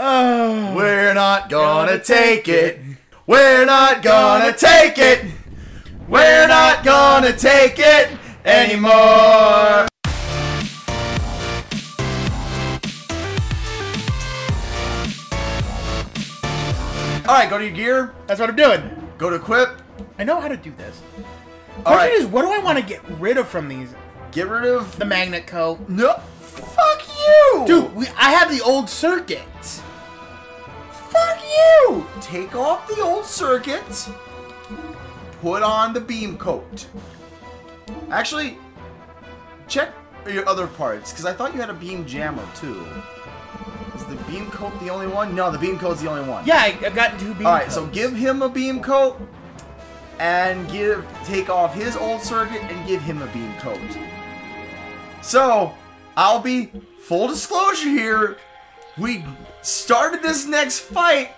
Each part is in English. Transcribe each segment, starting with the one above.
We're not gonna take it. We're not gonna take it. We're not gonna take it anymore. Alright, go to your gear. That's what I'm doing. Go to equip. I know how to do this. Alright. Question is, what do I want to get rid of from these? Get rid of The magnet coat. No. Fuck you. Dude, I have the old circuits. Fuck you. Take off the old circuits. Put on the beam coat. Actually, check your other parts, because I thought you had a beam jammer too. Is the beam coat the only one? No, the beam coat's the only one. Yeah, I've got 2 beam coats. Alright, so give him a beam coat, and take off his old circuit and give him a beam coat. So, I'll be full disclosure here. We started this next fight,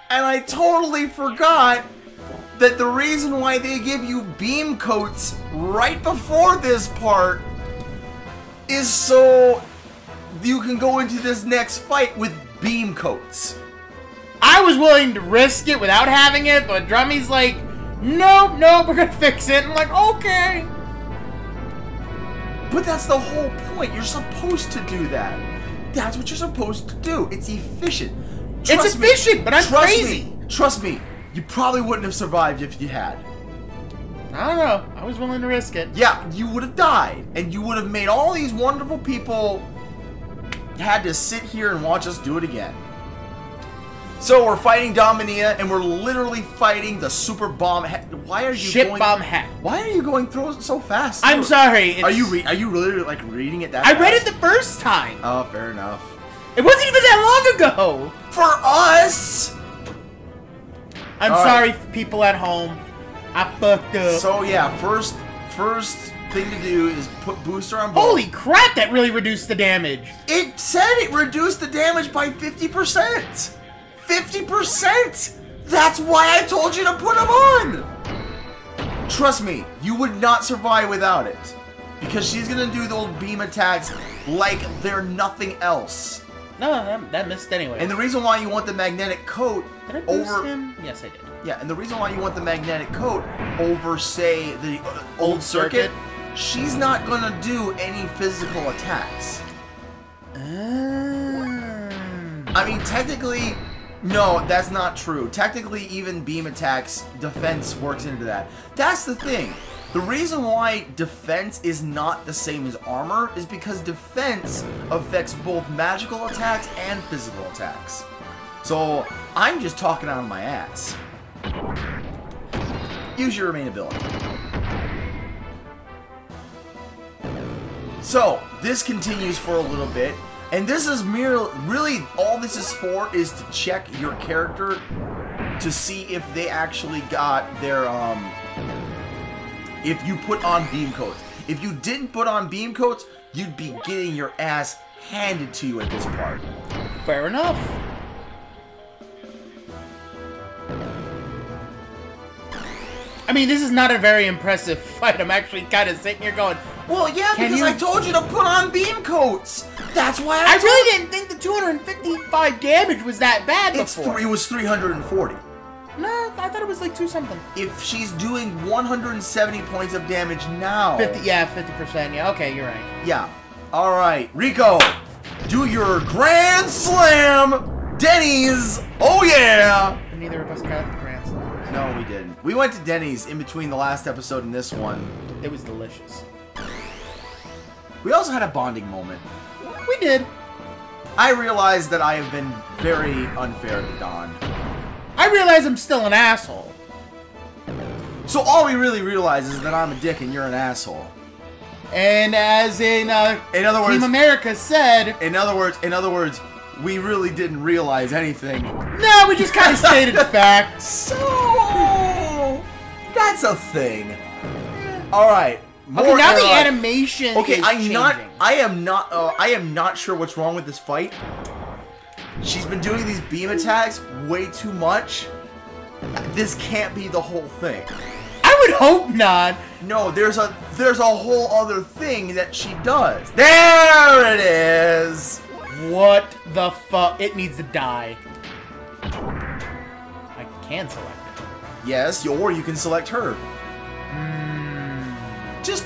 and I totally forgot that the reason why they give you beam coats right before this part is so you can go into this next fight with beam coats. I was willing to risk it without having it, but Drummy's like, nope, we're gonna fix it. I'm like, okay. But that's the whole point. You're supposed to do that. That's what you're supposed to do. It's efficient. It's efficient, but I'm crazy. Trust me. You probably wouldn't have survived if you had. I don't know. I was willing to risk it. Yeah, you would have died. And you would have made all these wonderful people had to sit here and watch us do it again. So we're fighting Dominia, and we're literally fighting the super bomb hat. Why are you Ship bomb hat. Why are you going through it so fast? I'm sorry. Are you really like reading it that I fast? read it the first time. Oh, fair enough. It wasn't even that long ago. For us. I'm sorry, people at home. I fucked up. So yeah, first thing to do is put booster on both. Holy crap, that really reduced the damage. It said it reduced the damage by 50%. 50%! That's why I told you to put them on! Trust me, you would not survive without it. Because she's gonna do those beam attacks like they're nothing else. No, that missed anyway. And the reason why you want the magnetic coat Did I boost him? Yes, I did. Yeah, and the reason why you want the magnetic coat over, say, the old circuit, she's not gonna do any physical attacks. I mean, technically, no, that's not true. Technically, even beam attacks, defense works into that. That's the thing. The reason why defense is not the same as armor is because defense affects both magical attacks and physical attacks. So, I'm just talking out of my ass. Use your main ability. So, this continues for a little bit. And this is really all this is for is to check your character to see if they actually got their, if you put on beam coats. If you didn't put on beam coats, you'd be getting your ass handed to you at this part. Fair enough. I mean, this is not a very impressive fight. I'm actually kind of sitting here going, well, yeah, because I told you to put on beam coats. That's why I really didn't think the 255 damage was that bad before. It was 340. No, I thought it was like 2 something. If she's doing 170 points of damage now. 50, yeah, 50%. Yeah, okay, you're right. Yeah. All right, Rico, do your Grand Slam, Denny's. Oh yeah. And neither of us got the Grand Slam. No, we didn't. We went to Denny's in between the last episode and this one. It was delicious. We also had a bonding moment. We did. I realized that I have been very unfair to Don. I realize I'm still an asshole. So all we really realize is that I'm a dick and you're an asshole. And as in other words, Team America said... In other words, we really didn't realize anything. No, we just kind of stated facts. So... That's a thing. Alright. Okay, now the animation is changing. I am not sure what's wrong with this fight. She's been doing these beam attacks way too much. This can't be the whole thing. I would hope not. No, there's a whole other thing that she does. There it is. What the fuck? It needs to die. I can select it. Yes, or you can select her. Just...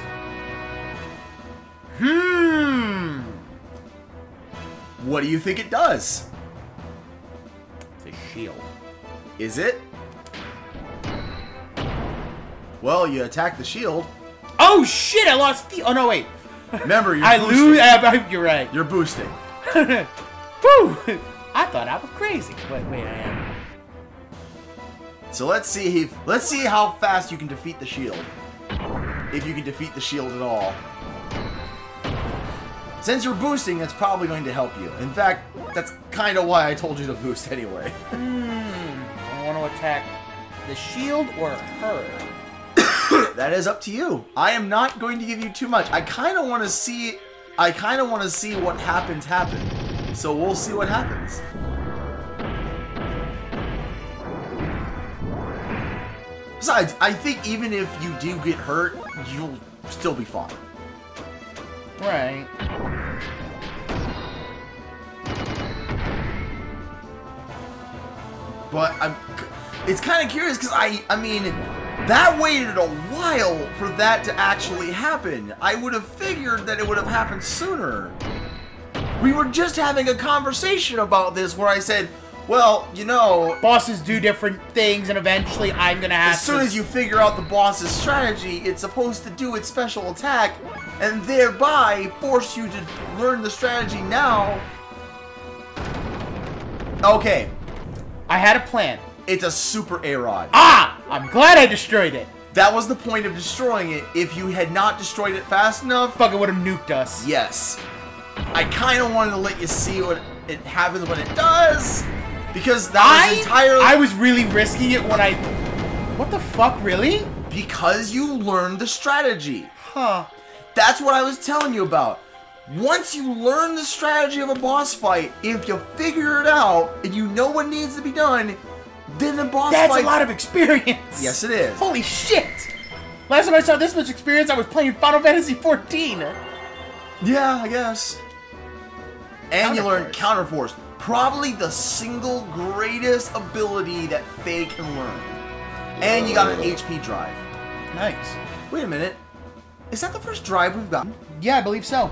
What do you think it does? It's a shield. Is it? Well, you attack the shield. Oh shit! I lost the. Oh no! Wait. Remember, you're I boosting. lose. You're right. You're boosting. Woo! I thought I was crazy. Wait, I am. So let's see how fast you can defeat the shield. If you can defeat the shield at all. Since you're boosting, that's probably going to help you. In fact, that's kind of why I told you to boost anyway. I want to attack the shield or her. That is up to you. I am not going to give you too much. I kind of want to see what happens happen. So we'll see what happens. Besides, I think even if you do get hurt, you'll still be fine. Right. But it's kind of curious because I mean, that waited a while for that to actually happen. I would have figured that it would have happened sooner. We were just having a conversation about this where I said, well, you know... Bosses do different things and eventually I'm gonna have to... As soon as you figure out the boss's strategy, it's supposed to do its special attack and thereby force you to learn the strategy now. Okay. I had a plan. It's a super A-Rod. Ah! I'm glad I destroyed it. That was the point of destroying it. If you had not destroyed it fast enough... Fuck, it would have nuked us. Yes. I kind of wanted to let you see what it happens when it does. Because that was entirely... I was really risking it when I... What the fuck, really? Because you learned the strategy. Huh. That's what I was telling you about. Once you learn the strategy of a boss fight, if you figure it out and you know what needs to be done, then the boss fight... That's a lot of experience. Yes, it is. Holy shit. Last time I saw this much experience, I was playing Final Fantasy XIV. Yeah, I guess. And you learn Counterforce. Counterforce. Probably the single greatest ability that Faye can learn. And you got an HP drive. Nice. Wait a minute. Is that the first drive we've gotten? Yeah, I believe so.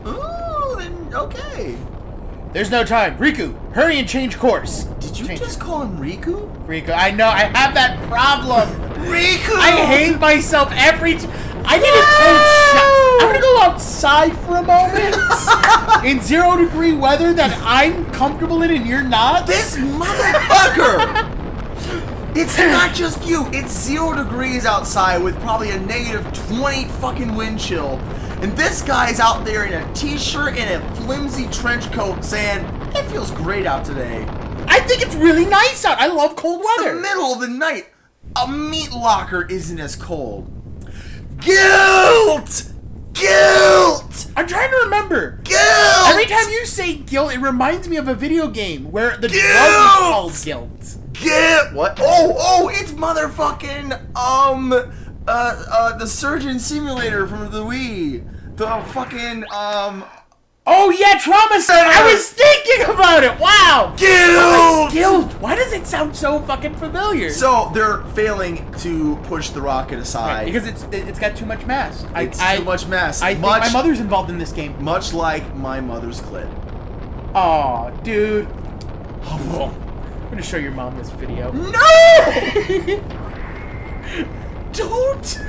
Ooh, then okay. There's no time. Riku, hurry and change course. Did you just call him Riku? Riku, I know, I have that problem. Riku! I hate myself every time. I need a cold shower. I'm gonna go outside for a moment in 0-degree weather that I'm comfortable in and you're not. This motherfucker! It's not just you. It's 0 degrees outside with probably a -20 fucking wind chill. And this guy's out there in a t-shirt and a flimsy trench coat saying, it feels great out today. I think it's really nice out. I love cold weather. It's the middle of the night. A meat locker isn't as cold. Guilt! Guilt! I'm trying to remember. Guilt! Every time you say guilt, it reminds me of a video game where the drug is called guilt. Guilt! What? Oh, it's motherfucking, the Surgeon Simulator from the Wii. The fucking, Oh yeah, Trauma Center! I was thinking about it! Wow! Guilt! Guilt! Why does it sound so fucking familiar? So, they're failing to push the rocket aside. Right, because it's got too much mass. It's too much mass. I think my mother's involved in this game. Much like my mother's clit. Aw, dude. I'm gonna show your mom this video. No! Don't!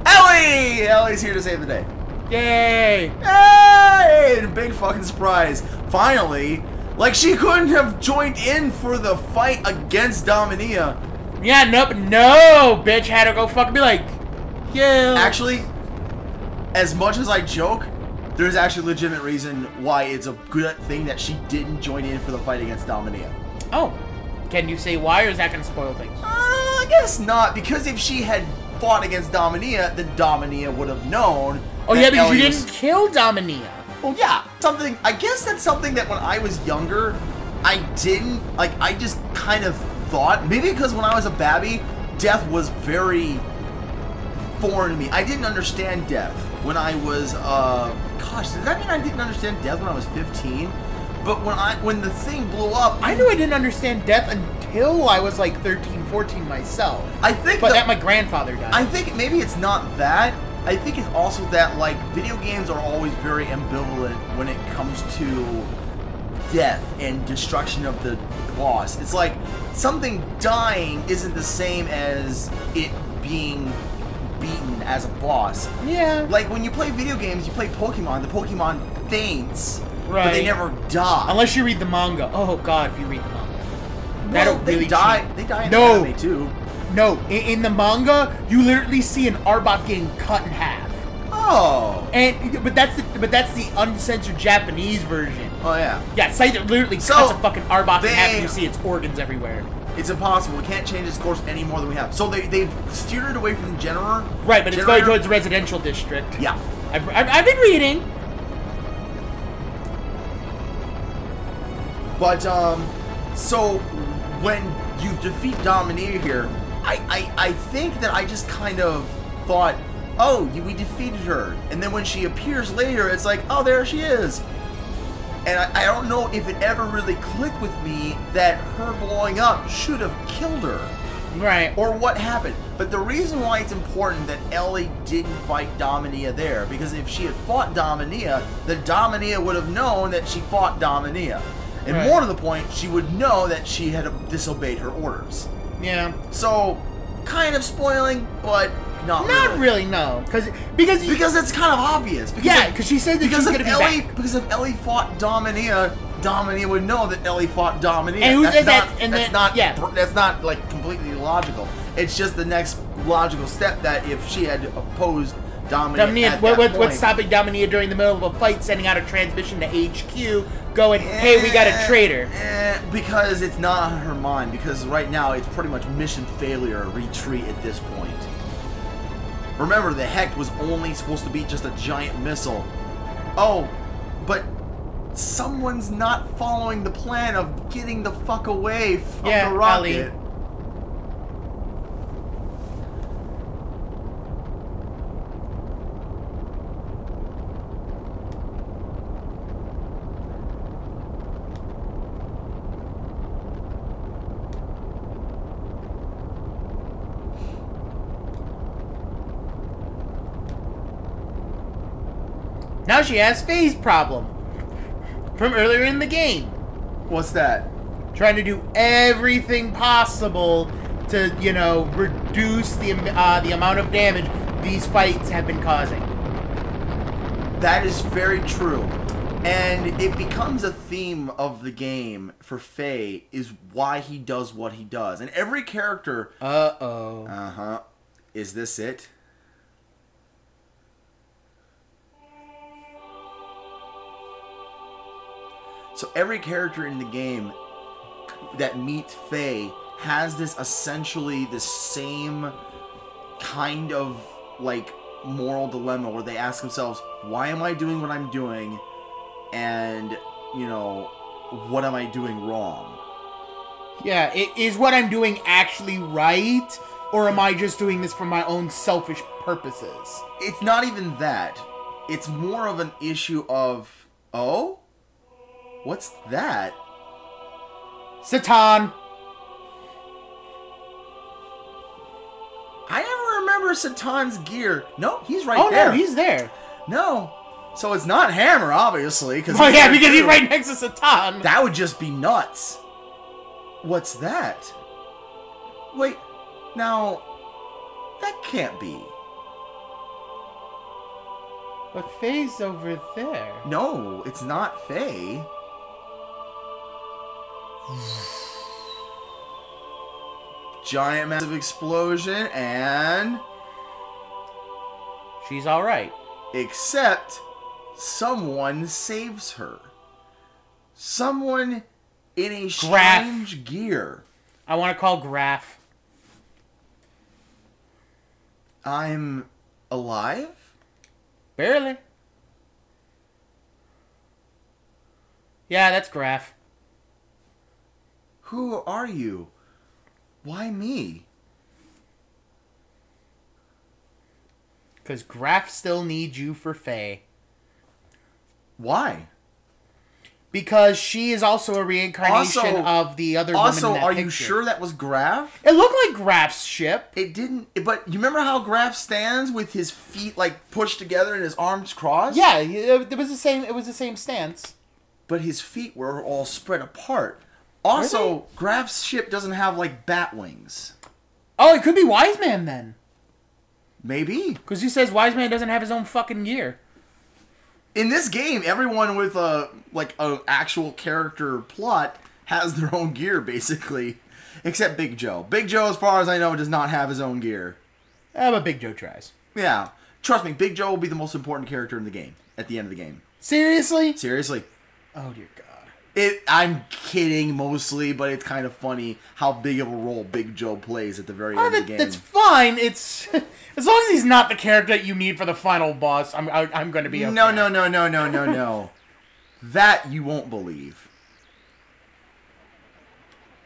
Ellie! Ellie's here to save the day. Yay! Hey! Big fucking surprise. Finally, like she couldn't have joined in for the fight against Dominia. Yeah, no, bitch had to go fucking be like, yeah. Actually, as much as I joke, there's actually a legitimate reason why it's a good thing that she didn't join in for the fight against Dominia. Oh. Can you say why, or is that gonna spoil things? I guess not, because if she had fought against Dominia, then Dominia would have known. Oh yeah, because you didn't kill Dominia. Well, yeah, I guess that's something that when I was younger, I didn't, I just kind of thought, maybe because when I was a babby, death was very foreign to me. I didn't understand death when I was, gosh, does that mean I didn't understand death when I was 15? But when the thing blew up, I knew I didn't understand death until I was like 13, 14 myself. I think but that my grandfather died. I think maybe it's not that. I think it's also that, like, video games are always very ambivalent when it comes to death and destruction of the boss. It's like something dying isn't the same as it being beaten as a boss. Yeah. Like, when you play video games, you play Pokemon, the Pokemon faints, right. but they never die. Unless you read the manga. Oh, God, if you read the manga. Well, That'll they really die. change. They die in no. the anime, too. No, in the manga, you literally see an Arbok getting cut in half. Oh. But that's the uncensored Japanese version. Oh, yeah. Yeah, Scyther literally cuts a fucking Arbok in half and you see its organs everywhere. It's impossible. We can't change its course any more than we have. So they've steered it away from the Generator. Right, but it's going towards the residential district. Yeah. I've been reading. But, so when you defeat Dominia here, I think that I just kind of thought, oh, we defeated her. And then when she appears later, it's like, oh, there she is. And I don't know if it ever really clicked with me that her blowing up should have killed her. Right. Or what happened. But the reason why it's important that Ellie didn't fight Dominia there, because if she had fought Dominia, then Dominia would have known that she fought Dominia. And more to the point, she would know that she had disobeyed her orders. Yeah. So, kind of spoiling, but not really, no. Because it's kind of obvious. Because she said that she's going to be back. Because if Ellie fought Dominia, Dominia would know that Ellie fought Dominia. And that's not like completely illogical. It's just the next logical step that if she had opposed Dominia what's stopping Dominia during the middle of a fight, sending out a transmission to HQ, going, hey, we got a traitor. Because it's not on her mind. Because right now it's pretty much mission failure, retreat at this point. Remember, the Hecht was only supposed to be just a giant missile. Oh, but someone's not following the plan of getting the fuck away from the rocket. Ellie. Now she has phase problem from earlier in the game. What's that? Trying to do everything possible to, reduce the amount of damage these fights have been causing. That is very true. And it becomes a theme of the game for Faye is why he does what he does. And every character... Uh-oh. Uh-huh. Is this it? So every character in the game that meets Faye has this essentially the same kind of like moral dilemma where they ask themselves, why am I doing what I'm doing? And, what am I doing wrong? Yeah, is what I'm doing actually right? Or am I just doing this for my own selfish purposes? It's not even that. It's more of an issue of, oh? What's that? Satan. I never remember Satan's gear. No, he's right there. Oh, no, he's there. No. So it's not Hammer, obviously. Because he's right next to Satan. That would just be nuts. What's that? Wait, now, that can't be. But Faye's over there. No, it's not Faye. Giant massive explosion and... she's alright. Except someone saves her. Someone in a strange gear. I want to call Graf. I'm alive? Barely. Yeah, that's Graf. Who are you? Why me? Because Graf still needs you for Faye. Why? Because she is also a reincarnation of the other woman in that are picture. you sure that was Graf? It looked like Graf's ship. It didn't, but you remember how Graf stands with his feet like pushed together and his arms crossed? Yeah, it was the same. It was the same stance. But his feet were all spread apart. Also, Graf's ship doesn't have like bat wings. Oh, it could be Wise Man then. Maybe. Because he says Wise Man doesn't have his own fucking gear. In this game, everyone with a actual character plot has their own gear, basically. Except Big Joe. Big Joe, as far as I know, does not have his own gear. But Big Joe tries. Yeah. Trust me, Big Joe will be the most important character in the game. At the end of the game. Seriously? Seriously. Oh, dear God. I'm kidding mostly, but it's kind of funny how big of a role Big Joe plays at the very end of the game. That's fine. It's as long as he's not the character that you need for the final boss. I'm going to be okay. No. That you won't believe.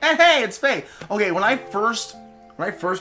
And hey, it's Faye. Okay, when I first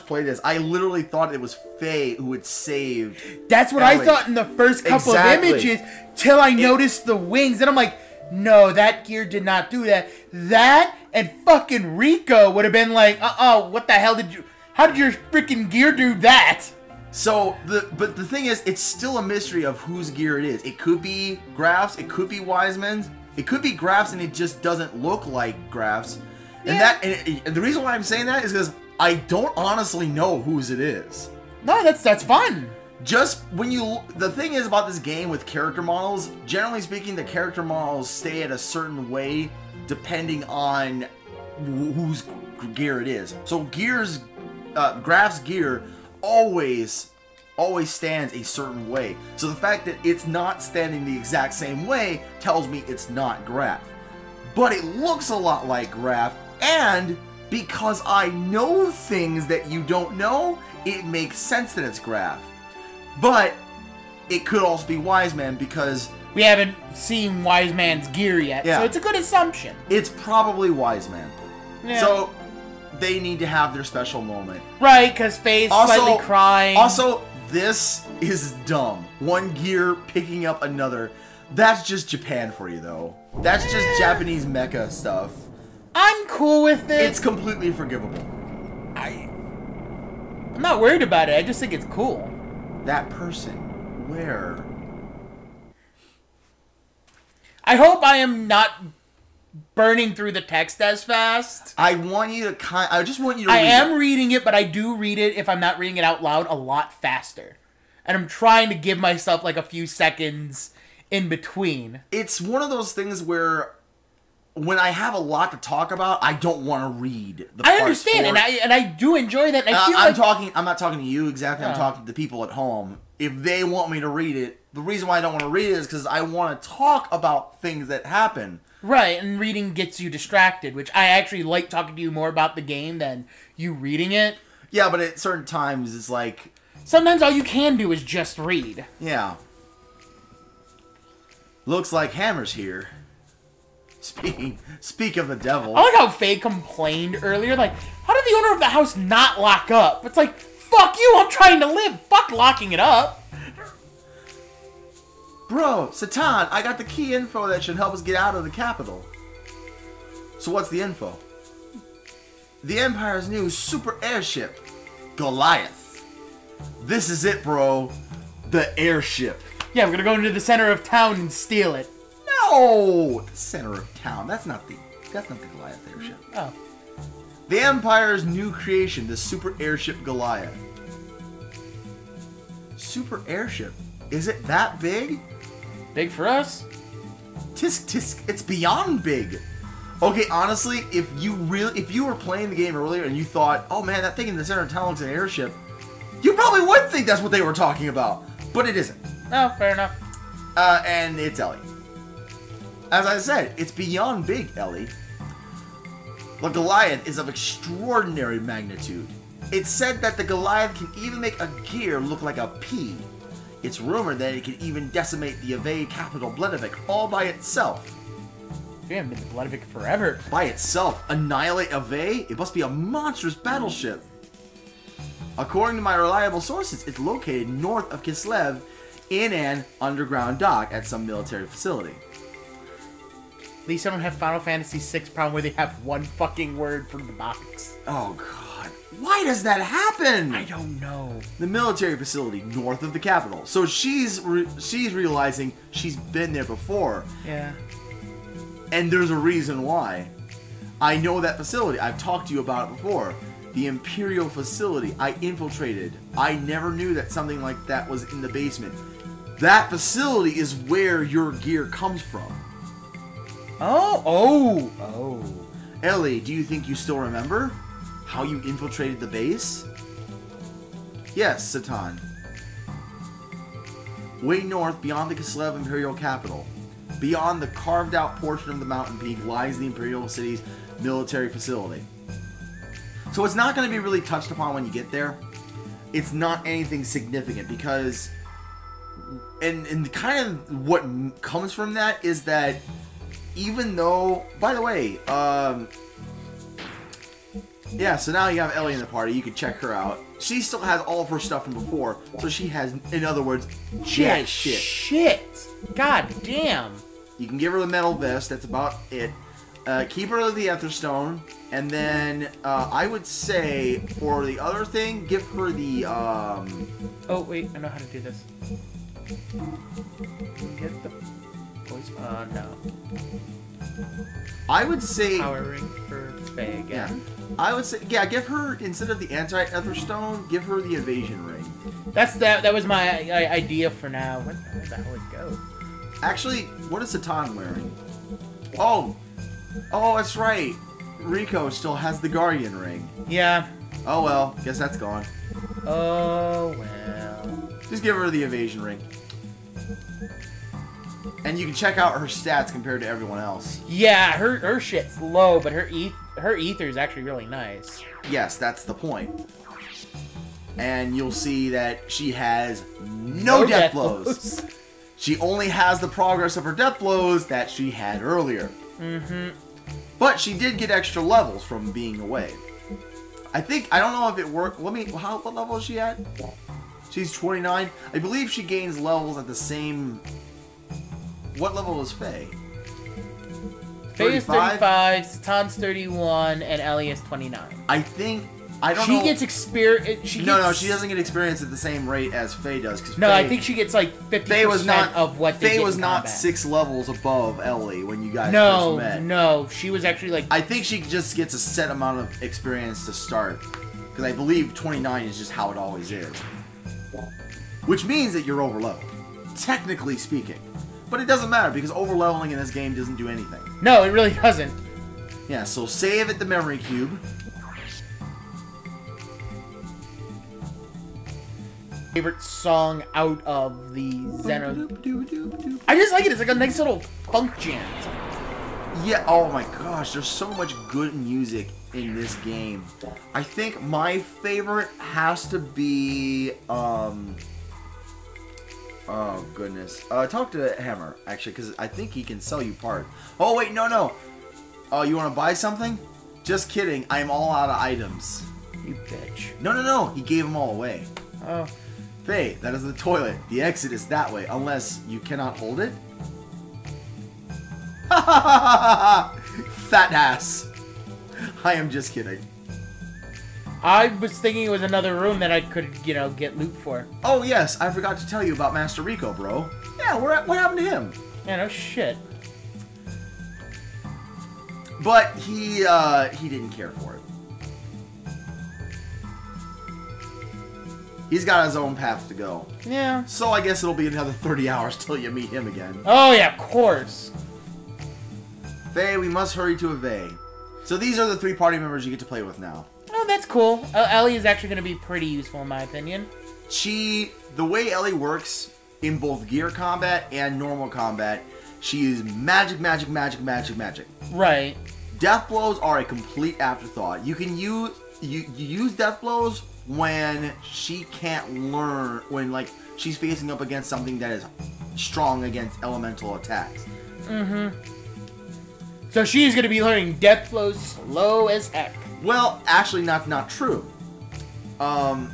played this, I literally thought it was Faye who had saved. That's what Ellie. I thought in the first couple of images, till I noticed the wings. Then I'm like, no, that gear did not do that. That and fucking Rico would have been like, what the hell did you... How did your freaking gear do that? So, but the thing is, it's still a mystery of whose gear it is. It could be Graf's, it could be Wiseman's, it could be Graf's and it just doesn't look like Graf's. And and the reason why I'm saying that is because I don't honestly know whose it is. No, that's fun. Just when the thing is about this game with character models, generally speaking, the character models stay at a certain way depending on whose gear it is. So Graf's gear always stands a certain way. So the fact that it's not standing the exact same way tells me it's not Graf. But it looks a lot like Graf, and because I know things that you don't know, it makes sense that it's Graf. But it could also be Wise Man because we haven't seen Wise Man's gear yet, so it's a good assumption. It's probably Wise Man. Yeah. So they need to have their special moment. Right, because Faye's slightly crying. Also, this is dumb. One gear picking up another. That's just Japan for you, though. That's just Japanese mecha stuff. I'm cool with it. It's completely forgivable. I'm not worried about it. I just think it's cool. That person, where? I hope I am not burning through the text as fast. I want you to I just want you to read it. I am reading it, but I do read it, if I'm not reading it out loud, a lot faster. And I'm trying to give myself like a few seconds in between. It's one of those things where when I have a lot to talk about, I don't want to read the parts. I understand, and I do enjoy that. And I feel I'm not talking to you exactly. I'm talking to the people at home. If they want me to read it, the reason why I don't want to read it is because I want to talk about things that happen. Right, and reading gets you distracted, which I actually like talking to you more about the game than you reading it. Yeah, but at certain times, it's like... Sometimes all you can do is just read. Yeah. Looks like Hammer's here. Speak of the devil. I like how Faye complained earlier, like, how did the owner of the house not lock up? It's like, fuck you, I'm trying to live. Fuck locking it up. Bro, Satan, I got the key info that should help us get out of the capital. So what's the info? The Empire's new super airship, Goliath. This is it, bro. The airship. Yeah, we're gonna go into the center of town and steal it. No! The center of town. That's not the Goliath airship. Oh. The Empire's new creation, the super airship Goliath. Super airship? Is it that big? Big for us? Tisk tisk, it's beyond big. Okay, honestly, if you were playing the game earlier and you thought, oh man, that thing in the center of town looks like an airship, you probably would think that's what they were talking about. But it isn't. Oh, fair enough. And it's Ellie. As I said, it's beyond big, Ellie. The Goliath is of extraordinary magnitude. It's said that the Goliath can even make a gear look like a pea. It's rumored that it can even decimate the Ave capital Bledavik all by itself. We haven't been to Bledavik forever. By itself? Annihilate Ave? It must be a monstrous battleship. According to my reliable sources, it's located north of Kislev in an underground dock at some military facility. least I don't have Final Fantasy VI problem where they have one fucking word for the box. Oh, God. Why does that happen? I don't know. The military facility north of the capital. So she's realizing she's been there before. Yeah. And there's a reason why. I know that facility. I've talked to you about it before. The Imperial facility. I infiltrated. I never knew that something like that was in the basement. That facility is where your gear comes from. Oh. Ellie, do you think you still remember how you infiltrated the base? Yes, Satan. Way north, beyond the Kislev Imperial capital, beyond the carved-out portion of the mountain peak, lies the Imperial city's military facility. So it's not going to be really touched upon when you get there. It's not anything significant because... And kind of what comes from that is that even though... By the way, yeah, so now you have Ellie in the party. You can check her out. She still has all of her stuff from before. So she has, in other words, jack shit. God damn. You can give her the metal vest. That's about it. Keep her the Etherstone. And then I would say for the other thing, give her the... Oh, wait. I know how to do this. Get the voice... no. I would say... Power ring for Faye again. Yeah. I would say... Yeah, give her, instead of the anti-Etherstone, give her the evasion ring. That was my idea for now. Where the hell would it go? Actually, what is Satan wearing? Oh, that's right. Rico still has the Guardian ring. Yeah. Oh well, guess that's gone. Oh well. Just give her the evasion ring. And you can check out her stats compared to everyone else. Yeah, her shit's low, but her ether is actually really nice. Yes, that's the point. And you'll see that she has no death blows. She only has the progress of her death blows that she had earlier. Mm-hmm. But she did get extra levels from being away. I don't know if it worked. What level is she at? She's 29. I believe she gains levels at the same... What level is Faye? Faye is 35, Satan's 31, and Ellie is 29. I don't know. She gets experience. No, she doesn't get experience at the same rate as Faye does. No, I think she gets like 50% of what they get Faye was in not combat. 6 levels above Ellie when you guys first met. No, she was actually like... I think she just gets a set amount of experience to start. Because I believe 29 is just how it always is. Which means that you're over-leveled. Technically speaking. But it doesn't matter because over-leveling in this game doesn't do anything. No, it really doesn't. Yeah, so save at the memory cube. Favorite song out of the Xeno. I just like it. It's like a nice little funk jam. Yeah, oh my gosh, there's so much good music in this game. I think my favorite has to be, oh goodness. Talk to Hammer, actually, because I think he can sell you parts. Oh, wait, no. Oh, you want to buy something? Just kidding, I'm all out of items. You bitch. No, he gave them all away. Oh. Faye, that is the toilet. The exit is that way, unless you cannot hold it. Fat ass. I am just kidding. I was thinking it was another room that I could, get loot for. Oh yes, I forgot to tell you about Master Rico, bro. Yeah, what happened to him? Yeah, no shit. But he didn't care for it. He's got his own path to go. Yeah. So I guess it'll be another 30 hours till you meet him again. Oh yeah, of course. Faye, we must hurry to Ave. So these are the 3 party members you get to play with now. Oh, that's cool. Ellie is actually going to be pretty useful in my opinion. The way Ellie works in both gear combat and normal combat, she is magic. Right. Death blows are a complete afterthought. You can use you use death blows when she can't learn, when like she's facing up against something that is strong against elemental attacks. Mm-hmm. So she's going to be learning death blows slow as heck. Well, actually, not true. Oh.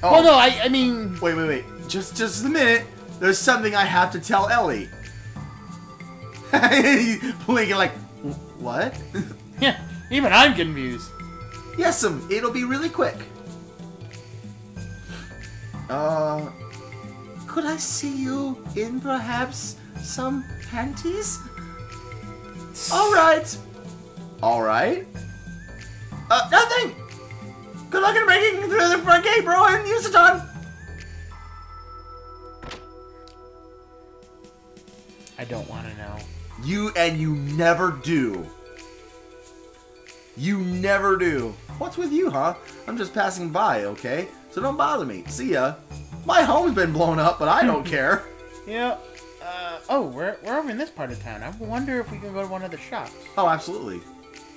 Well, no, I mean... Wait. Just a minute. There's something I have to tell Ellie. Blinking like, What? Yeah, even I'm confused. Yes, it'll be really quick. Could I see you in perhaps some panties? Alright. Alright. Nothing! Good luck in breaking through the front gate, bro, and use the time! I don't want to know. You never do. You never do. What's with you, huh? I'm just passing by, okay? So don't bother me. See ya. My home's been blown up, but I don't care. Yeah. Oh, we're over in this part of town. I wonder if we can go to one of the shops. Oh, absolutely.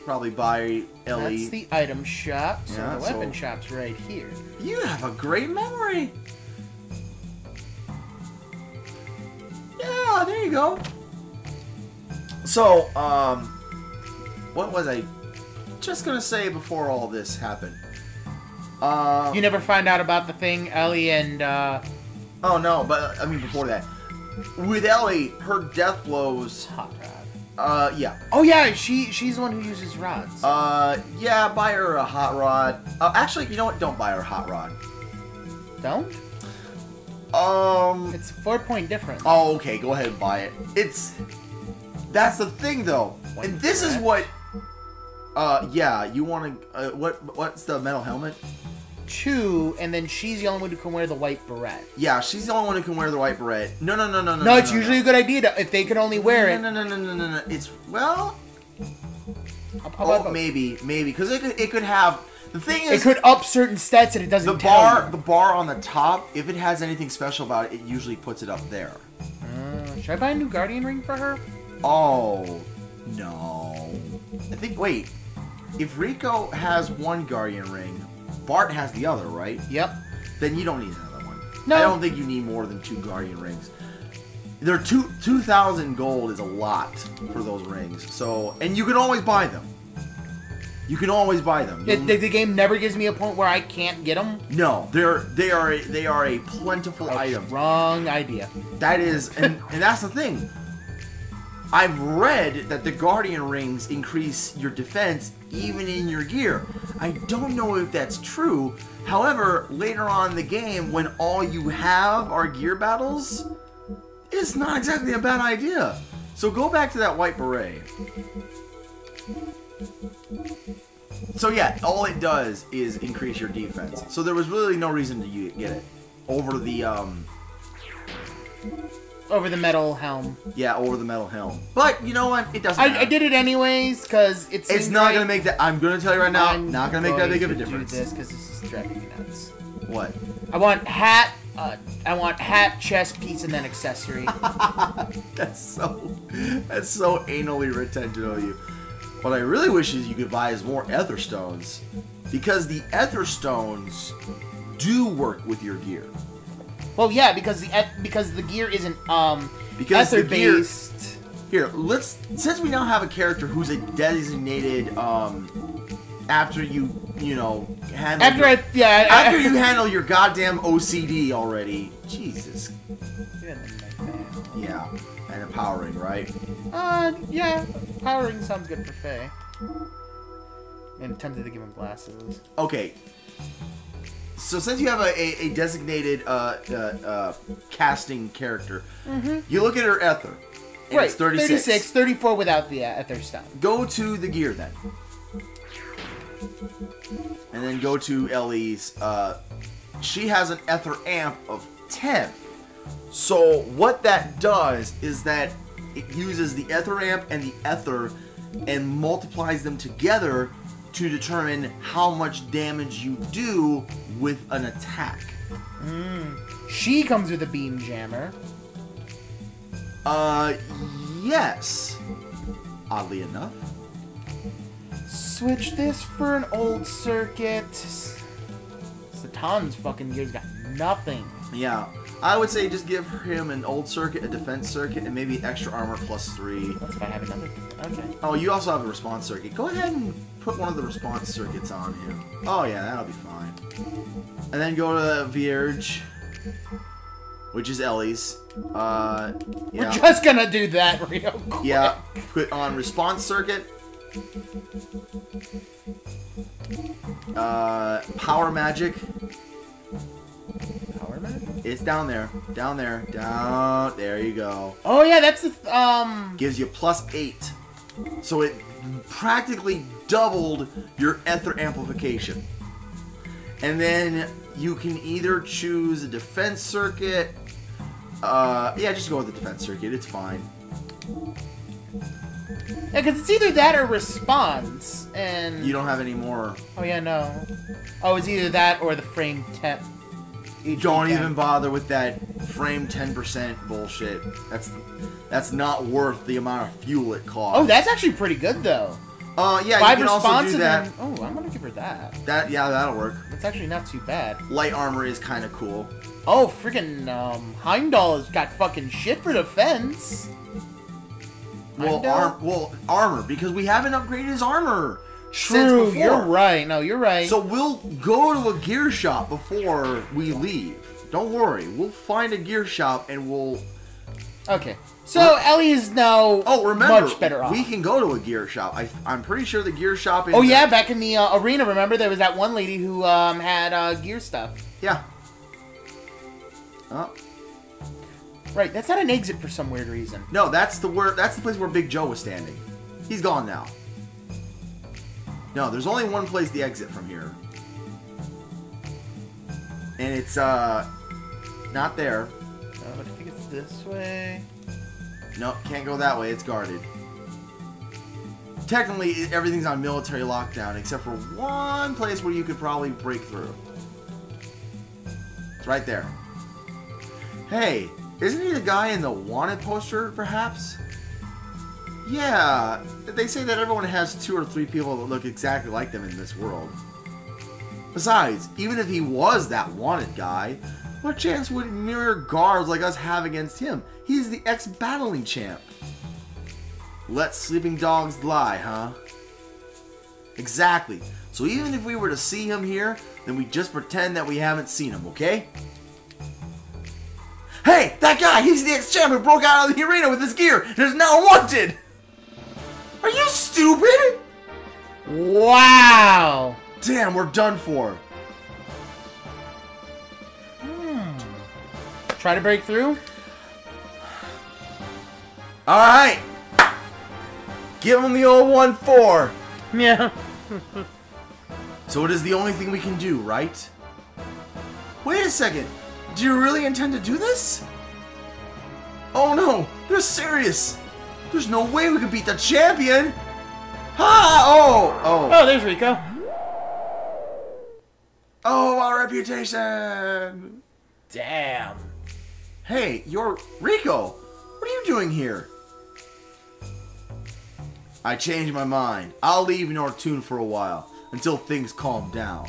Probably buy Ellie. That's the item shop. So Yeah, the weapon shop's right here. You have a great memory. Yeah, there you go. So, what was I just gonna say before all this happened? You never find out about the thing Ellie and, Oh, no, but, I mean, before that. With Ellie, her death blows... Hot rod. Yeah. Oh, yeah, she's the one who uses rods. Yeah, buy her a hot rod. Actually, you know what? Don't buy her a hot rod. Don't? It's 4-point difference. Oh, okay, go ahead and buy it. That's the thing, though. And this is what... yeah, you want to... what's the metal helmet? 2, and then she's the only one who can wear the white beret. Yeah, she's the only one who can wear the white beret. No. No, it's usually a good idea if they can only wear it. No. It's, well... Oh, maybe, because it could have... The thing is... It could up certain stats and it doesn't tell you. The bar on the top, if it has anything special about it, it usually puts it up there. Should I buy a new Guardian ring for her? Oh, no. I think, wait. If Rico has one Guardian ring, Bart has the other, right? Yep. Then you don't need another one. No. I don't think you need more than 2 Guardian rings. They're 2,000 gold is a lot for those rings. So, and you can always buy them. You can always buy them. The game never gives me a point where I can't get them. No, they are a plentiful item. Wrong idea. That is, and that's the thing. I've read that the Guardian rings increase your defense even in your gear. I don't know if that's true. However, later on in the game, when all you have are gear battles, it's not exactly a bad idea. So go back to that white beret. So yeah, all it does is increase your defense. So there was really no reason to get it over the over the metal helm. Yeah, over the metal helm. But you know what? It doesn't matter. I did it anyways because it's not gonna make that. I'm gonna tell you right now, not gonna make that big of a difference. Do this because this is driving me nuts. What? I want hat. I want hat, chest piece, and then accessory. That's so anally retention of you. What I really wish is you could buy is more ether stones, because the ether stones do work with your gear. Well, yeah, because the gear isn't ether based. Here, since we now have a character who's a designated after you handle after you handle your goddamn OCD already. Jesus. Yeah, and empowering, right? Yeah, powering sounds good for Faye. I'm tempted to give him glasses. Okay. So since you have a designated casting character, you look at her ether. And right, it's 36. 36, 34 without the ether stone. Go to the gear then. And then go to Ellie's. She has an ether amp of 10. So what that does is that it uses the ether amp and the ether and multiplies them together to determine how much damage you do with an attack. She comes with a beam jammer. Yes. Oddly enough. Switch this for an old circuit. Satan's fucking gear's got nothing. Yeah. I would say just give him an old circuit, a defense circuit, and maybe extra armor +3. That's if I have another. Okay. Oh, you also have a response circuit. Go ahead and put one of the response circuits on him. Oh yeah, that'll be fine. And then go to Vierge, which is Ellie's. Yeah. We're just gonna do that real quick. Yeah. Put on response circuit, Power magic. Power magic? It's down there. Down there. Down. There you go. Oh, yeah, that's the, Gives you +8. So it practically doubled your ether amplification. And then you can either choose a defense circuit. Yeah, just go with the defense circuit. It's fine. Yeah, because it's either that or response, and... You don't have any more. Oh, yeah, no. Oh, it's either that or the frame 10. Don't even bother with that frame 10% bullshit. That's not worth the amount of fuel it costs. Oh, that's actually pretty good, though. Yeah, 5 you can response also do and that. then... Oh, I'm gonna give her that. Yeah, that'll work. That's actually not too bad. Light armor is kind of cool. Oh, freaking, Heimdall has got fucking shit for defense. Well, armor, because we haven't upgraded his armor since True, before. you're right. No, you're right. So we'll go to a gear shop before we leave. Don't worry. We'll find a gear shop and we'll... Okay. So Ellie is now much better off. We can go to a gear shop. I'm pretty sure the gear shop... Oh, yeah, back in the arena, remember? There was that one lady who had gear stuff. Yeah. Oh. Right, that's not an exit for some weird reason. No, that's the place where Big Joe was standing. He's gone now. No, there's only one place to exit from here. And it's, not there. I think it's this way. No, can't go that way. It's guarded. Technically, everything's on military lockdown, except for one place where you could probably break through. It's right there. Hey, isn't he the guy in the wanted poster, perhaps? Yeah, they say that everyone has 2 or 3 people that look exactly like them in this world. Besides, even if he was that wanted guy, what chance would mere guards like us have against him? He's the ex-battling champ. Let sleeping dogs lie, huh? Exactly. So even if we were to see him here, then we just pretend that we haven't seen him, okay? Hey, that guy! He's the ex-champ who broke out of the arena with his gear and is now wanted! Are you stupid? Wow! Damn, we're done for. Try to break through? Alright! Give him the old 1-4. Yeah. So it is the only thing we can do, right? Wait a second. Do you really intend to do this? Oh no, they're serious. There's no way we could beat the champion. Ha! Oh, there's Rico. Oh, our reputation. Damn. Hey, you're Rico. What are you doing here? I changed my mind. I'll leave Nortune for a while, until things calm down.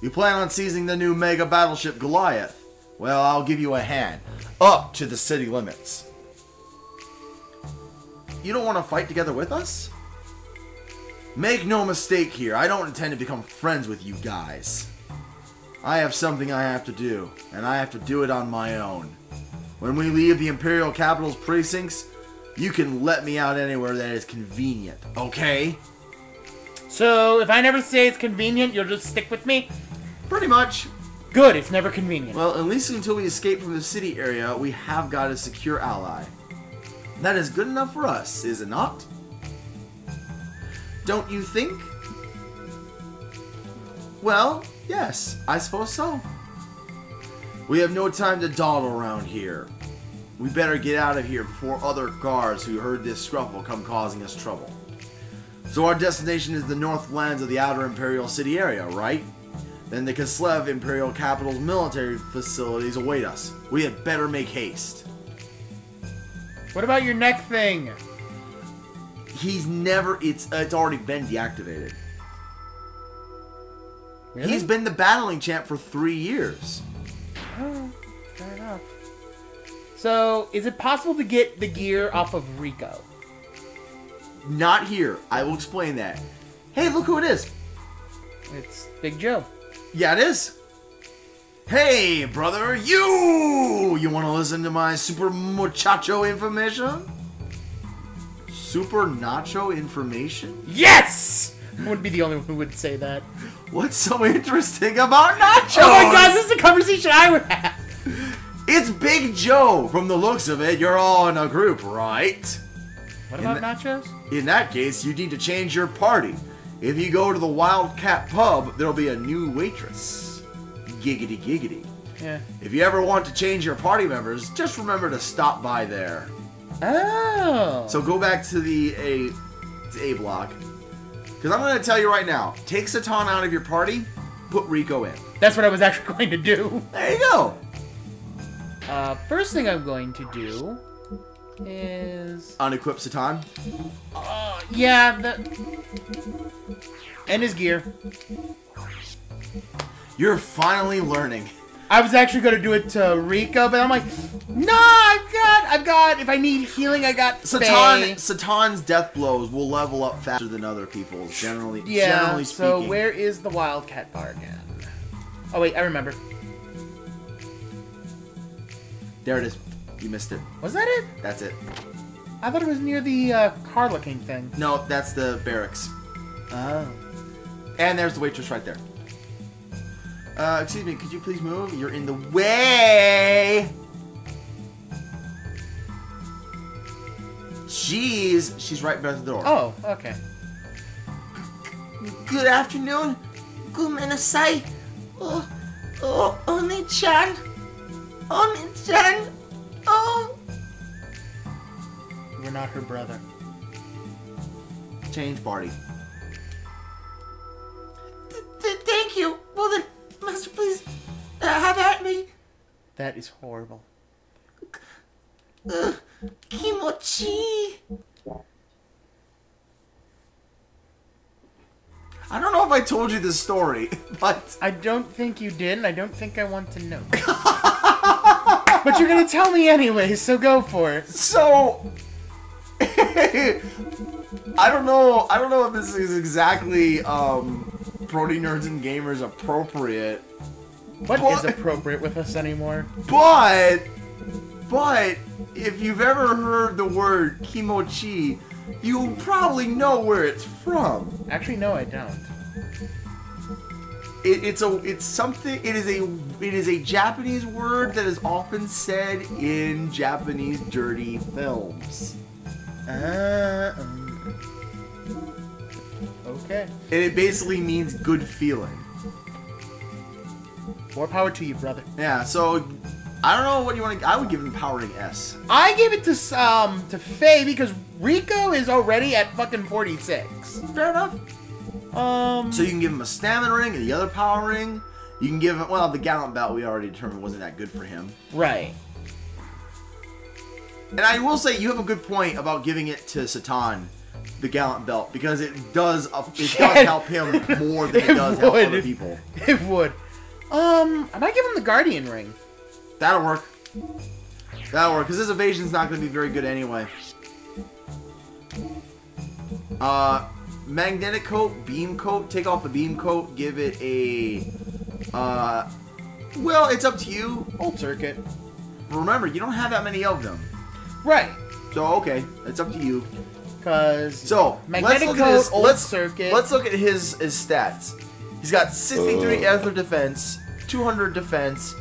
You plan on seizing the new mega battleship Goliath? Well, I'll give you a hand. Up to the city limits. You don't want to fight together with us? Make no mistake here, I don't intend to become friends with you guys. I have something I have to do, and I have to do it on my own. When we leave the Imperial Capital's precincts, you can let me out anywhere that is convenient, okay? So, if I never say it's convenient, you'll just stick with me? Pretty much. Good, it's never convenient. Well, at least until we escape from the city area, we have got a secure ally. That is good enough for us, is it not? Don't you think? Well, yes, I suppose so. We have no time to dawdle around here. We better get out of here before other guards who heard this scuffle come causing us trouble. So our destination is the northlands of the outer Imperial City area, right? Then the Kislev Imperial Capital's military facilities await us. We had better make haste. What about your neck thing? He's never... It's already been deactivated. Really? He's been the battling champ for 3 years. Oh, fair enough. So, is it possible to get the gear off of Rico? Not here. I will explain that. Hey, look who it is. It's Big Joe. Yeah, it is. Hey, brother, you want to listen to my super muchacho information? super nacho information? Yes! I wouldn't be the only one who would say that. What's so interesting about nachos? Oh my god, this is a conversation I would have. It's Big Joe. From the looks of it, you're all in a group, right? What about nachos? In that case, you need to change your party. If you go to the Wildcat Pub, there'll be a new waitress. Giggity giggity. Yeah. If you ever want to change your party members, just remember to stop by there. Oh. So go back to the A block. Because I'm going to tell you right now, take Satan out of your party, put Rico in. That's what I was actually going to do. There you go. First thing I'm going to do is... Unequip Satan? Yeah, and his gear. You're finally learning. I was actually going to do it to Rico, but I'm like, no, I've got, if I need healing, I got Satan's death blows will level up faster than other people's, generally speaking. So where is the Wildcat bar again? Oh, wait, I remember. There it is. You missed it. Was that it? That's it. I thought it was near the car-looking thing. No, that's the barracks. Oh. And there's the waitress right there. Excuse me, could you please move? You're in the way! She's right by the door. Oh, okay. Good afternoon. Gomenasai. Oni-chan. Oni-chan. Oh. We're not her brother. Change party. Thank you. Well then, Master, please, have at me. That is horrible. Kimochi. I don't know if I told you this story, but... I don't think you did, and I don't think I want to know. But you're gonna tell me anyway, so go for it. So... I don't know if this is exactly, Brody Nerds and Gamers appropriate. What is appropriate with us anymore? But if you've ever heard the word kimochi, you probably know where it's from. Actually, no, I don't. It is a Japanese word that is often said in Japanese dirty films. Okay. And it basically means good feeling. More power to you, brother. Yeah, so I don't know what you want to. I would give him powering S. I gave it to Faye because Rico is already at fucking 46. Fair enough. So you can give him a stamina ring and the other power ring. You can give him, well, the gallant belt we already determined wasn't that good for him. Right. And I will say you have a good point about giving it to Satan, the gallant belt, because it does help him more than it does help other people. It would. I might give him the guardian ring. That'll work. That'll work, because his evasion's not going to be very good anyway. Magnetic coat, beam coat. Take off the beam coat. Give it a... well, it's up to you. Old circuit. Remember, you don't have that many of them. Right. So, okay. It's up to you. Because... So, magnetic coat, old circuit. Let's look at his stats. He's got 63 ether defense, 200 defense,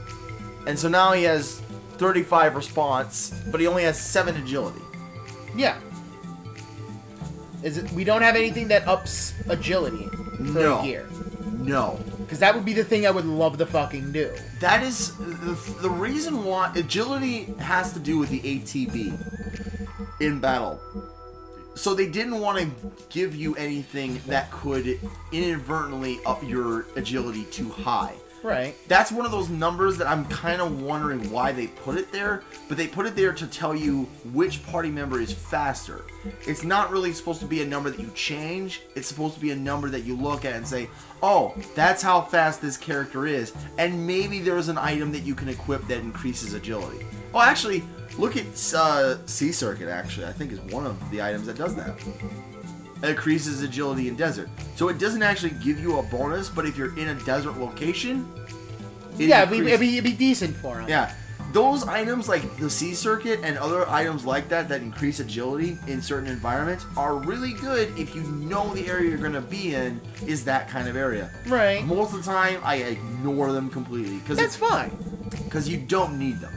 and so now he has 35 response, but he only has 7 agility. Yeah. We don't have anything that ups agility for gear. No. Because that would be the thing I would love to fucking do. That is the reason why agility has to do with the ATB in battle. So they didn't want to give you anything that could inadvertently up your agility too high. Right. That's one of those numbers that I'm kind of wondering why they put it there, but they put it there to tell you which party member is faster. It's not really supposed to be a number that you change. It's supposed to be a number that you look at and say, oh, that's how fast this character is, and maybe there's an item that you can equip that increases agility. Oh, actually, look at Sea Circuit, actually. I think is one of the items that does that. It increases agility in desert. So it doesn't actually give you a bonus, but if you're in a desert location... it'd be decent for him. Yeah. those items like the sea circuit and other items like that increase agility in certain environments are really good if you know the area you're gonna be in is that kind of area. Right. Most of the time, I ignore them completely because That's fine. Because you don't need them.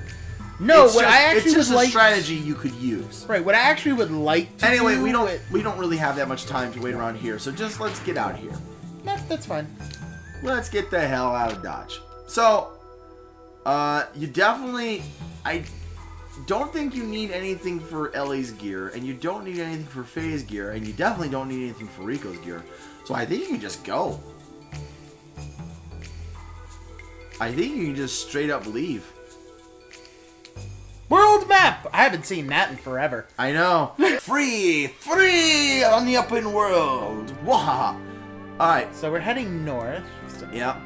No, it's what just, I actually it's just would a like strategy you could use. Right. What I actually would like to. Anyway, do we don't really have that much time to wait around here, so just let's get out of here. That's fine. Let's get the hell out of Dodge. So, you definitely... I don't think you need anything for Ellie's gear, and you don't need anything for Faye's gear, and you definitely don't need anything for Rico's gear. So I think you can just go. I think you can just straight up leave. World map! I haven't seen that in forever. I know. Free on the open world. Wahaha. Alright. So we're heading north. Yep.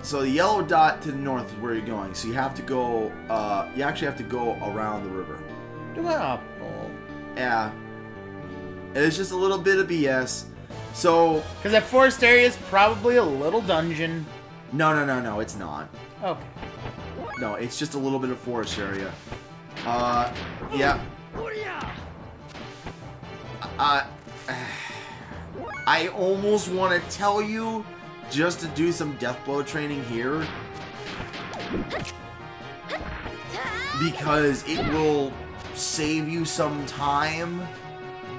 So the yellow dot to the north is where you're going. So you have to go, you actually have to go around the river. Yeah. It's just a little bit of BS. So... Because that forest area is probably a little dungeon. No, it's not. Okay. No, it's just a little bit of forest area. Yeah. I almost want to tell you just to do some death blow training here. Because it will save you some time.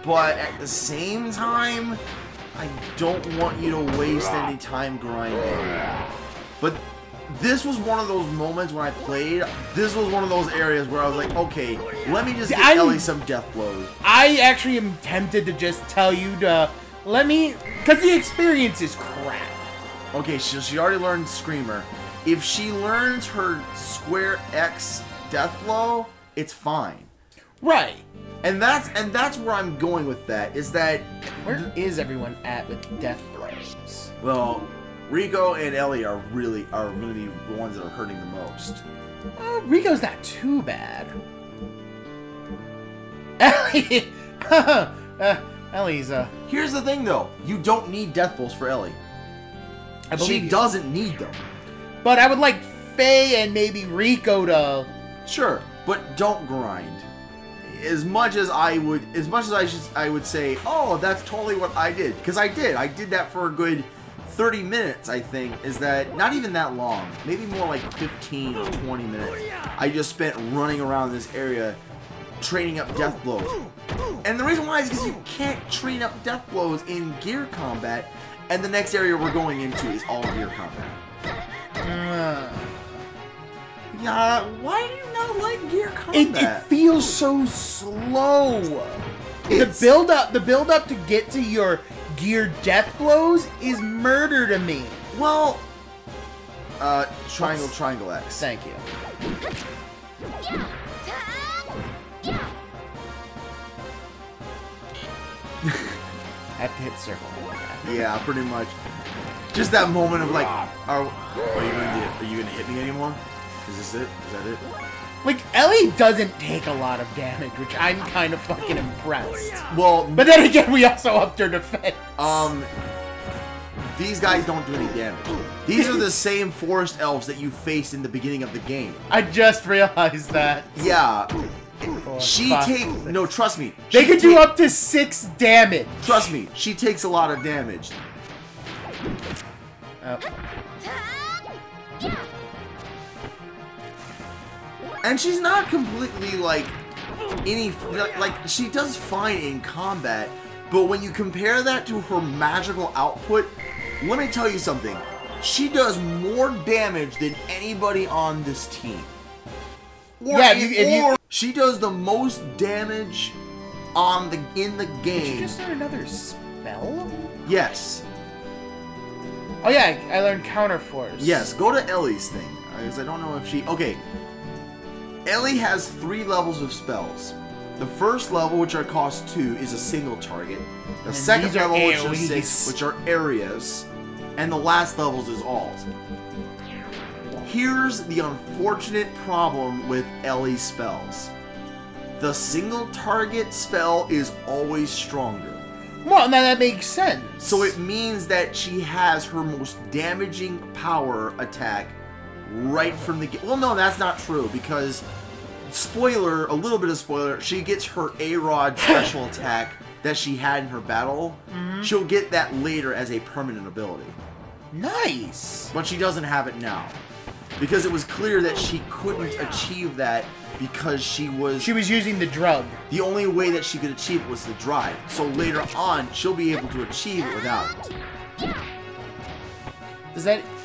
But at the same time, I don't want you to waste any time grinding. But this was one of those moments when I played. This was one of those areas where I was like, okay, let me just get Ellie some death blows. I actually am tempted to just tell you to let me, because the experience is crap. Okay, so she already learned Screamer. If she learns her Square X death blow, it's fine. Right. And that's where I'm going with that. Is that where is everyone at with death blows? Well, Rico and Ellie are really going to be the ones that are hurting the most. Rico's not too bad. Ellie, Ellie's Here's the thing, though. You don't need death blows for Ellie. She doesn't need them. But I would like Faye and maybe Rico to. Sure, but don't grind. As much as I would say, oh, that's totally what I did, because I did that for a good 30 minutes, I think, is that not even that long, maybe more like 15 or 20 minutes. I just spent running around this area training up death blows. And the reason why is because you can't train up death blows in gear combat, and the next area we're going into is all gear combat. Yeah, why do you not like gear combat? It feels so slow. The build up to get to your gear death blows is murder to me. Well, triangle X. Thank you. I have to hit circle. Yeah, pretty much. Just that moment of like, are you gonna hit me anymore? Is this it? Is that it? Like, Ellie doesn't take a lot of damage, which I'm kind of fucking impressed. Well, but then again, we also upped her defense. These guys don't do any damage. These are the same forest elves that you faced in the beginning of the game. I just realized that. Yeah. No, trust me. They could do up to 6 damage. Trust me, she takes a lot of damage. Oh. And she's not completely like she does fine in combat, but when you compare that to her magical output, let me tell you something. She does more damage than anybody on this team. She does the most damage in the game. Did you just learn another spell? Yes. Oh yeah, I learned Counter Force. Yes, go to Ellie's thing. Because I don't know if she... Okay. Ellie has 3 levels of spells. The first level, which cost 2, is a single target. The second level, which are 6, which are areas. And the last levels is alt. Here's the unfortunate problem with Ellie's spells. The single target spell is always stronger. Well, now that makes sense. So it means that she has her most damaging power attack right from the... Well, no, that's not true, because... Spoiler, a little bit of spoiler, she gets her A-Rod special attack that she had in her battle. She'll get that later as a permanent ability. Nice! But she doesn't have it now. Because it was clear that she couldn't achieve that because she was using the drug. The only way that she could achieve it was the drive. So later on, she'll be able to achieve it without it.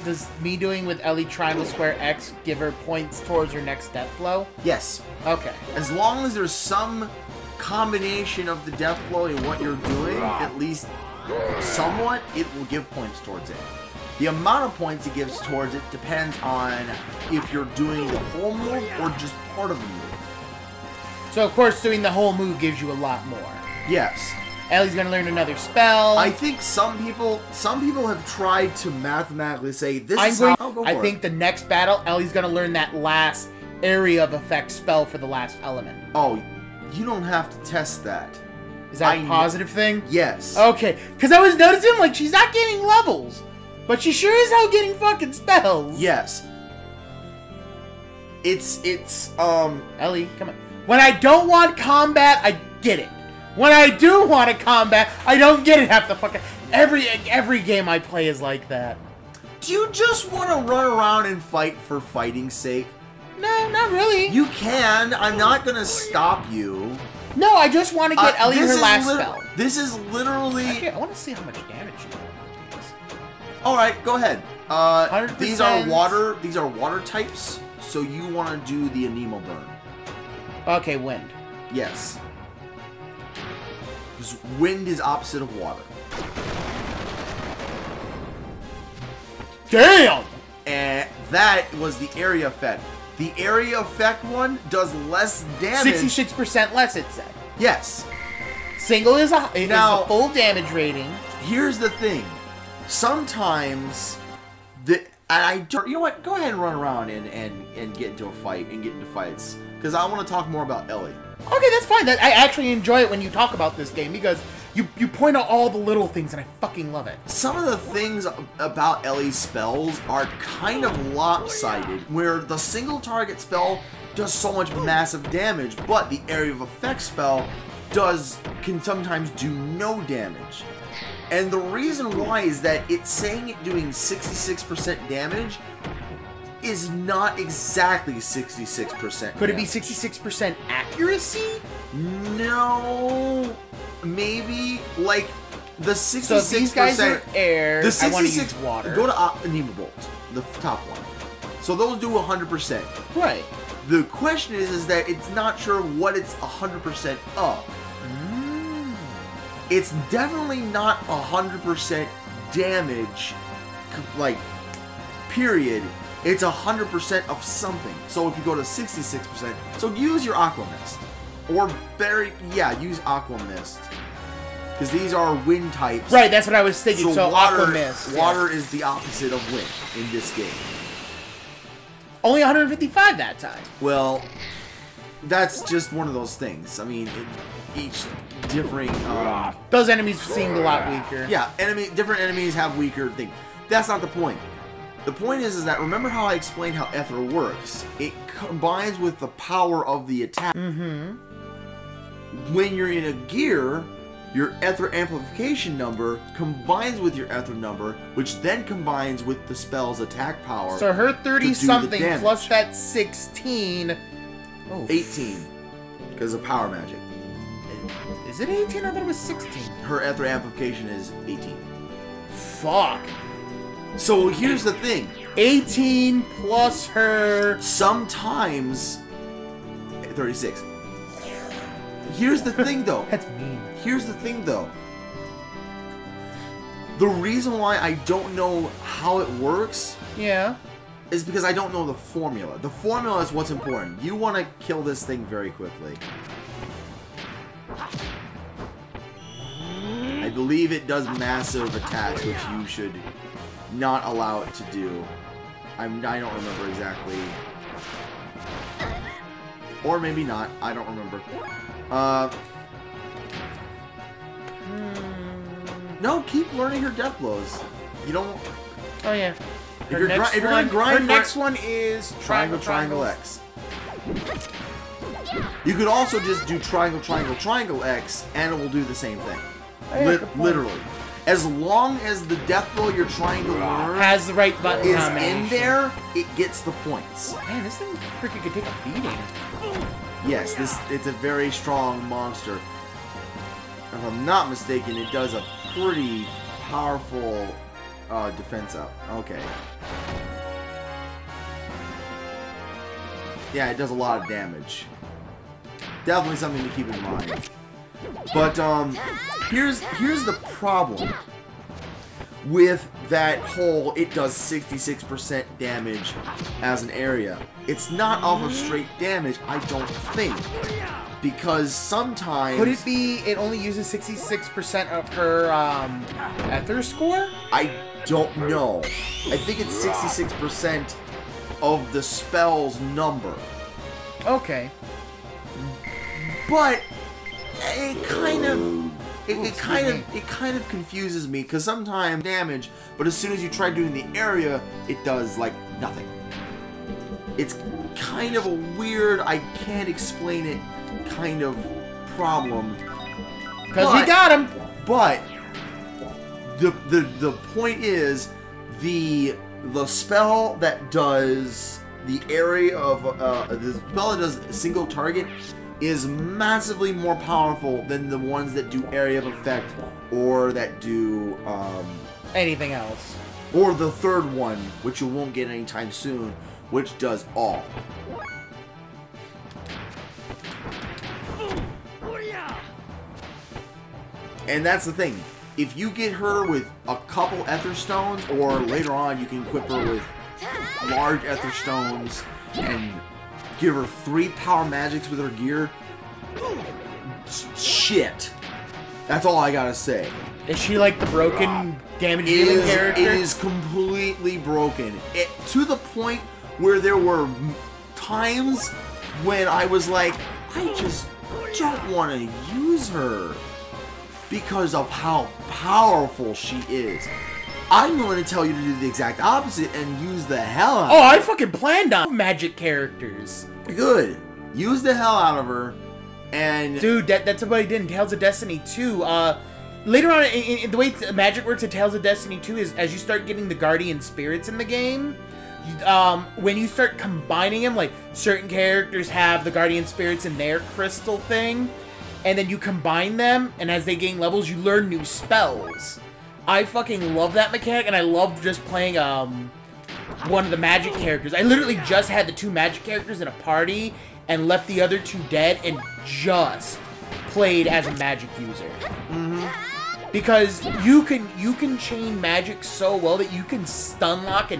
Does me doing with Ellie triangle square X give her points towards her next death blow? Yes. Okay. As long as there's some combination of the death blow and what you're doing, at least somewhat, it will give points towards it. The amount of points it gives towards it depends on if you're doing the whole move or just part of the move. So of course doing the whole move gives you a lot more. Yes. Ellie's gonna learn another spell. I think some people have tried to mathematically say this is how I'll go for I think the next battle, Ellie's gonna learn that last area of effect spell for the last element. Oh, you don't have to test that. Is that a positive thing? Yes. Okay, because I was noticing like she's not getting levels, but she sure is hell getting fucking spells. Yes. It's Ellie, come on. When I don't want combat, I get it. When I do want a combat, I don't get it half the fucking... Every game I play is like that. Do you just want to run around and fight for fighting's sake? No, not really. You can. I'm not going to stop you. No, I just want to get Ellie her last spell. This is literally... Actually, I want to see how much damage she does. Alright, go ahead. 100%. These are water types, so you want to do the Anemo burn. Okay, wind. Yes. Because wind is opposite of water. Damn! And that was the area effect. The area effect one does less damage. 66% less, it said. Yes. Single is a full damage rating. Here's the thing. Sometimes you know what? Go ahead and run around and get into a fight and get into fights. Because I want to talk more about Ellie. Okay, that's fine. I actually enjoy it when you talk about this game because you point out all the little things and I fucking love it. Some of the things about Ellie's spells are kind of lopsided, where the single target spell does so much massive damage, but the area of effect spell can sometimes do no damage. And the reason why is that it's saying it doing 66% damage is not exactly 66%. Could it be 66% accuracy? No, maybe like the 66%. So these guys are air. The 66, I want to use water. Go to Anemo Bolt, the top one. So those do 100%. Right. The question is that it's not sure what it's 100% of. It's definitely not 100% damage, like, period. It's 100% of something. So if you go to 66%, so use your Aqua Mist. Or use Aqua Mist. Because these are wind types. Right, that's what I was thinking. So water, Aqua Mist. Water is the opposite of wind in this game. Only 155 that time. Well, that's just one of those things. I mean, each differing... those enemies seemed a lot weaker. Yeah, different enemies have weaker things. That's not the point. The point is that remember how I explained how Ether works? It combines with the power of the attack. When you're in a gear, your Ether amplification number combines with your Ether number, which then combines with the spell's attack power. So her 30-something plus that 16... Oh, 18. Because of power magic. Is it 18? I thought it was 16. Her Ether amplification is 18. Fuck. So here's the thing. 18 plus her... Sometimes... 36. Here's the thing, though. That's mean. Here's the thing, though. The reason why I don't know how it works... Yeah. ...is because I don't know the formula. The formula is what's important. You want to kill this thing very quickly. I believe it does massive attacks, which you should not allow it to do. I don't remember exactly. Or maybe not. I don't remember. No, keep learning her death blows. You don't... Oh, yeah. If you're gonna grind, her next one is triangle X. You could also just do triangle X, and it will do the same thing. Literally. As long as the death blow you're trying to learn has the right button is in there, it gets the points. Man, this thing freaking could take a beating. Yes, it's a very strong monster. If I'm not mistaken, it does a pretty powerful defense up. Okay. Yeah, it does a lot of damage. Definitely something to keep in mind. But here's the problem with that whole it does 66% damage as an area. It's not off of straight damage, I don't think. Because sometimes... Could it be it only uses 66% of her ether score? I don't know. I think it's 66% of the spell's number. Okay. But it kind of confuses me because sometimes damage, but as soon as you try doing the area, it does like nothing. It's kind of a weird, I can't explain it kind of problem. Because we got him. But the point is the spell that does the area of the spell that does a single target is massively more powerful than the ones that do area of effect or that do anything else. Or the third one, which you won't get anytime soon, which does all. And that's the thing. If you get her with a couple ether stones, or later on you can equip her with large ether stones and give her 3 power magics with her gear. Shit. That's all I gotta say. Is she like the broken damage dealing character? It is completely broken. To the point where there were times when I was like, I just don't want to use her because of how powerful she is. I'm going to tell you to do the exact opposite and use the hell out of her. Oh, I fucking planned on magic characters. Good. Use the hell out of her. And dude, that's what I did in Tales of Destiny 2. Later on, in the way magic works in Tales of Destiny 2 is as you start getting the guardian spirits in the game, when you start combining them, like certain characters have the guardian spirits in their crystal thing, and then you combine them, and as they gain levels, you learn new spells. I fucking love that mechanic, and I love just playing one of the magic characters. I literally just had the 2 magic characters in a party and left the other 2 dead and just played as a magic user. Because you can chain magic so well that you can stun lock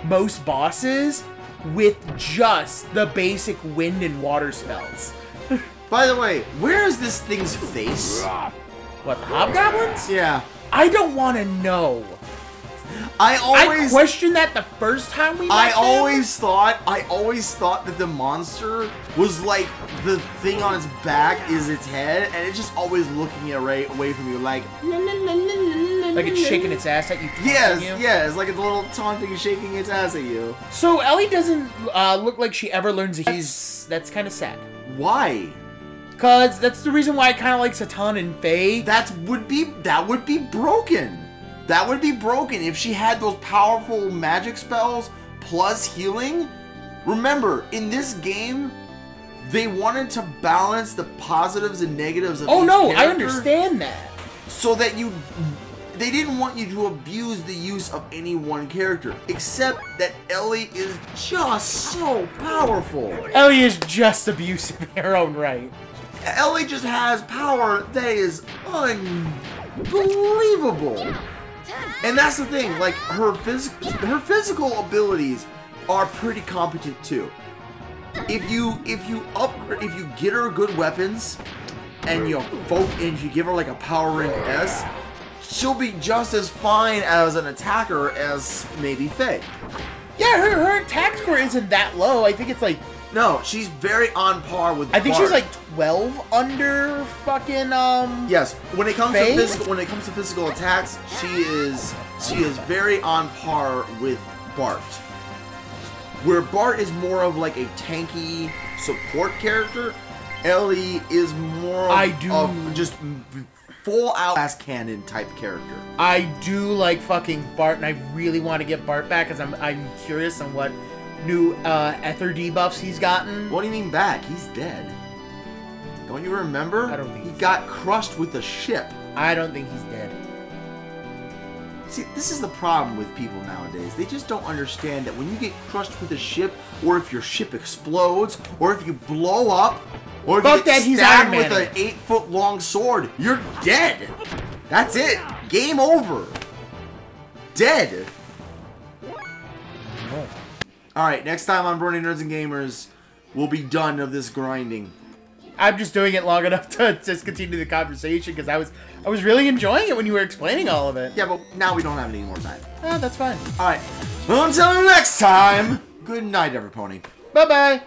most bosses with just the basic wind and water spells. By the way, where is this thing's face? What, the hobgoblins? Yeah. I don't want to know. I questioned that the first time we met I always thought that the monster was like the thing on its back is its head, and it's just always looking away from you, like it's shaking its ass at you. Yes, like it's a little taunting, shaking its ass at you. So Ellie doesn't look like she ever learns. That's kind of sad. Why? Cause that's the reason why I kind of like Satan and Faye. That would be broken. That would be broken if she had those powerful magic spells plus healing. Remember, in this game, they wanted to balance the positives and negatives of each character. I understand that. So that they didn't want you to abuse the use of any one character. Except that Ellie is just so powerful. Ellie is just abusive in her own right. Ellie just has power that is unbelievable. And that's the thing, like, her physical abilities are pretty competent too. If you get her good weapons and you give her like a power ring S, she'll be just as fine as an attacker as maybe Faye. Yeah, her attack score isn't that low. I think it's like... No, she's very on par with I think Bart. she's like 12 under fucking Yes, when it comes Faye? to physical attacks, she is very on par with Bart. Where Bart is more of like a tanky support character, Ellie is more of just full out ass cannon type character. I do like fucking Bart, and I really want to get Bart back because I'm curious on what new ether debuffs he's gotten. What do you mean back? He's dead. Don't you remember? I don't think he got crushed with the ship. I don't think he's dead. See, this is the problem with people nowadays. They just don't understand that when you get crushed with a ship, or if your ship explodes, or if you blow up, or if you get stabbed with an 8-foot-long sword, you're dead. That's it. Game over. Dead. Alright, next time on Burning Nerds and Gamers, we'll be done of this grinding. I'm just doing it long enough to just continue the conversation because I was really enjoying it when you were explaining all of it. Yeah, but now we don't have any more time. Oh, that's fine. Alright, well, until next time, good night, Everpony. Bye-bye.